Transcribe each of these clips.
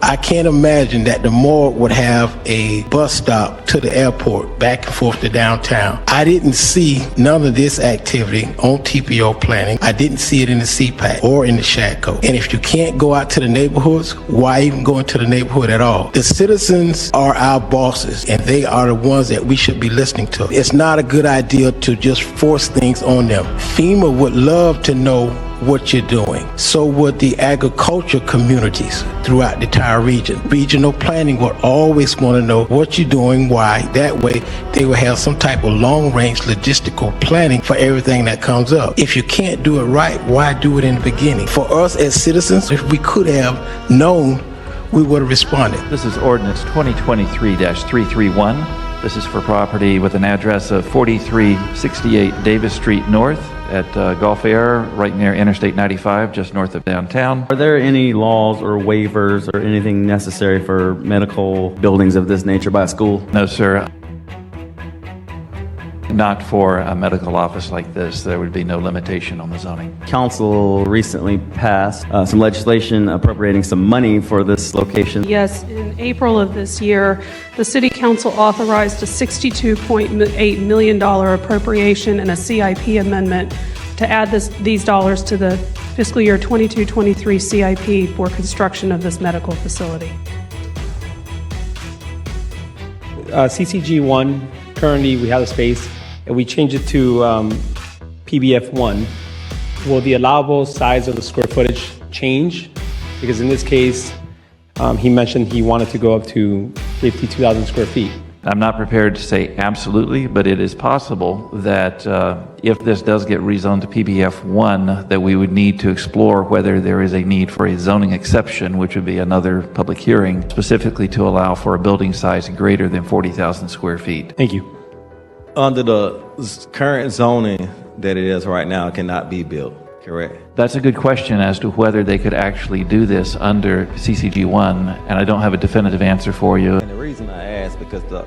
I can't imagine that the morgue would have a bus stop to the airport, back and forth to downtown. I didn't see none of this activity on TPO planning. I didn't see it in the CPAC or in the SHADCO. And if you can't go out to the neighborhoods, why even go into the neighborhood at all? The citizens are our bosses, and they are the ones that we should be listening to. It's not a good idea to just force things on them. FEMA would love to know what you're doing. So would the agriculture communities throughout the entire region. Regional planning would always want to know what you're doing, why. That way they will have some type of long-range logistical planning for everything that comes up. If you can't do it right, why do it in the beginning? For us as citizens, if we could have known, we would have responded. This is ordinance 2023-331. This is for property with an address of 4368 Davis Street North at Gulf Air, right near Interstate 95, just north of downtown. Are there any laws or waivers or anything necessary for medical buildings of this nature by a school? No, sir. Not for a medical office like this. There would be no limitation on the zoning. Council recently passed some legislation appropriating some money for this location. Yes, in April of this year, the City Council authorized a $62.8 million appropriation and a CIP amendment to add these dollars to the fiscal year 22-23 CIP for construction of this medical facility. CCG1, currently we have a space, and we changed it to PBF1. Will the allowable size of the square footage change? Because in this case, he mentioned he wanted to go up to 52,000 square feet. I'm not prepared to say absolutely, but it is possible that if this does get rezoned to PBF1, that we would need to explore whether there is a need for a zoning exception, which would be another public hearing, specifically to allow for a building size greater than 40,000 square feet. Thank you. Under the current zoning that it is right now, it cannot be built, correct? That's a good question as to whether they could actually do this under CCG1, and I don't have a definitive answer for you. And the reason I ask, because the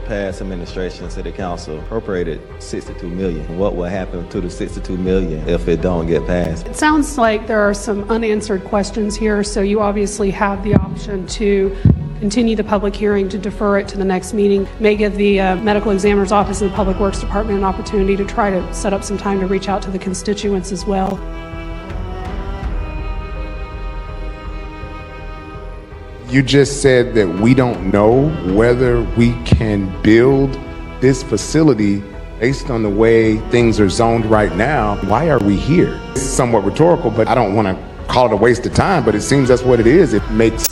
past administration, City Council appropriated $62 million. What will happen to the $62 million if it don't get passed? It sounds like there are some unanswered questions here, so you obviously have the option to continue the public hearing, to defer it to the next meeting. May give the Medical Examiner's Office and the Public Works Department an opportunity to try to set up some time to reach out to the constituents as well. You just said that we don't know whether we can build this facility based on the way things are zoned right now. Why are we here? It's somewhat rhetorical, but I don't want to call it a waste of time, but it seems that's what it is. It makes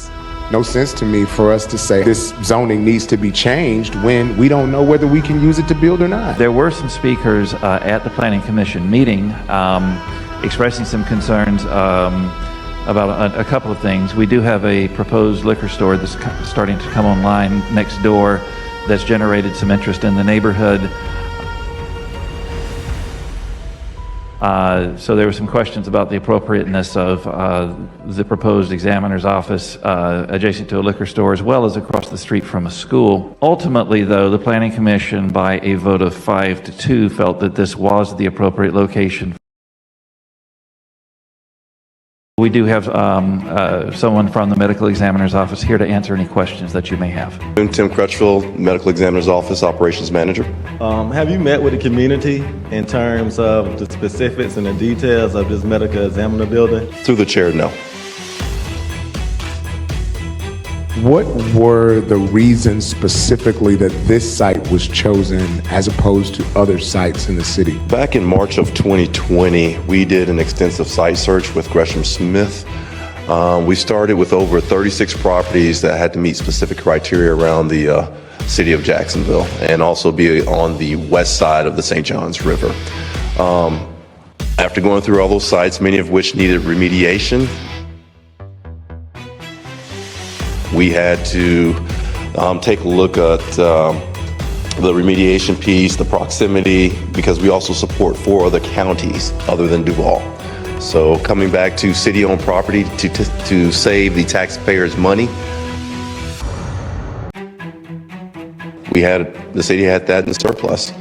no sense to me for us to say this zoning needs to be changed when we don't know whether we can use it to build or not. There were some speakers at the Planning Commission meeting expressing some concerns about a couple of things. We do have a proposed liquor store that's starting to come online next door that's generated some interest in the neighborhood. So there were some questions about the appropriateness of the proposed examiner's office adjacent to a liquor store, as well as across the street from a school. Ultimately, though, the Planning Commission, by a vote of 5-2, felt that this was the appropriate location. We do have someone from the medical examiner's office here to answer any questions that you may have. I'm Tim Crutchfield, medical examiner's office operations manager. Have you met with the community in terms of the specifics and the details of this medical examiner building? Through the chair, no. What were the reasons specifically that this site was chosen as opposed to other sites in the city? Back in March of 2020, we did an extensive site search with Gresham Smith. We started with over 36 properties that had to meet specific criteria around the city of Jacksonville and also be on the west side of the St. Johns River. After going through all those sites, many of which needed remediation, we had to take a look at the remediation piece, the proximity, because we also support 4 other counties other than Duval. So coming back to city-owned property to save the taxpayers' money, the city had that in surplus,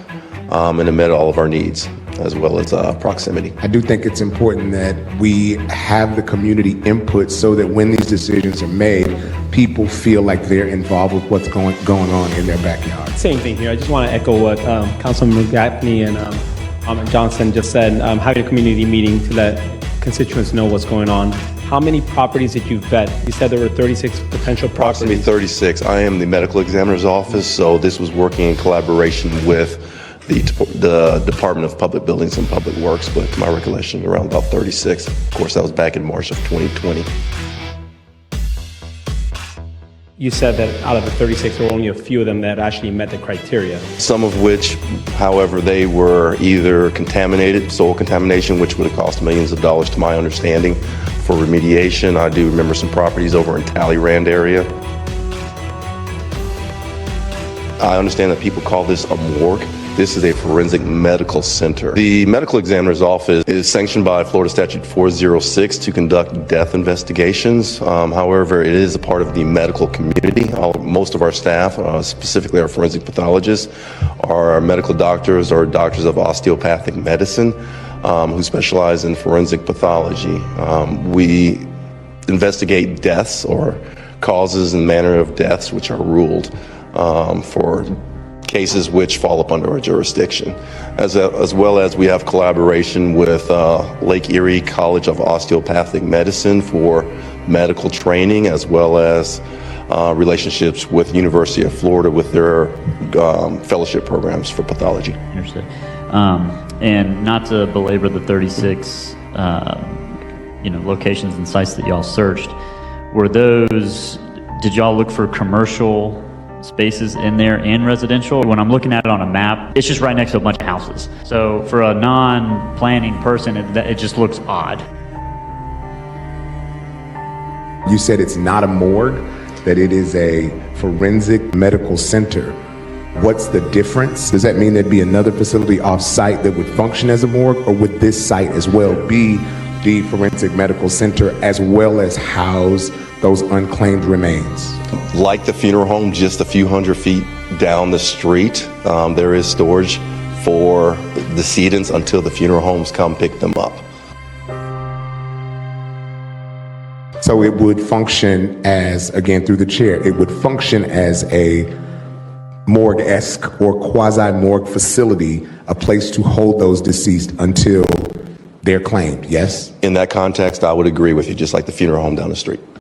and it met all of our needs, as well as proximity. I do think it's important that we have the community input so that when these decisions are made, people feel like they're involved with what's going on in their backyard? Same thing here. I just want to echo what Councilman McGaffney and Johnson just said, having a community meeting to let constituents know what's going on. How many properties did you vet? You said there were 36 potential Approximately properties. 36. I am the medical examiner's office, so this was working in collaboration with the Department of Public Buildings and Public Works, but to my recollection, around about 36. Of course, that was back in March of 2020. You said that out of the 36, there were only a few of them that actually met the criteria. Some of which, however, they were either contaminated, soil contamination, which would have cost millions of dollars to my understanding for remediation. I do remember some properties over in Talleyrand area. I understand that people call this a morgue. This is a forensic medical center. The medical examiner's office is sanctioned by Florida Statute 406 to conduct death investigations. However, it is a part of the medical community. Most of our staff, specifically our forensic pathologists, are medical doctors or doctors of osteopathic medicine who specialize in forensic pathology. We investigate deaths or causes and manner of deaths which are ruled for cases which fall up under our jurisdiction, as well as we have collaboration with Lake Erie College of Osteopathic Medicine for medical training, as well as relationships with University of Florida with their fellowship programs for pathology. Understood. And not to belabor the 36 locations and sites that y'all searched, did y'all look for commercial spaces in there and residential? When I'm looking at it on a map, it's just right next to a bunch of houses. So for a non-planning person, it just looks odd. You said it's not a morgue, that it is a forensic medical center. What's the difference? Does that mean there'd be another facility off-site that would function as a morgue, or would this site as well be the forensic medical center as well as house those unclaimed remains? Like the funeral home, just a few hundred feet down the street, there is storage for decedents until the funeral homes come pick them up. So it would function as, again through the chair, it would function as a morgue-esque or quasi-morgue facility, a place to hold those deceased until they're claimed, yes? In that context, I would agree with you, just like the funeral home down the street.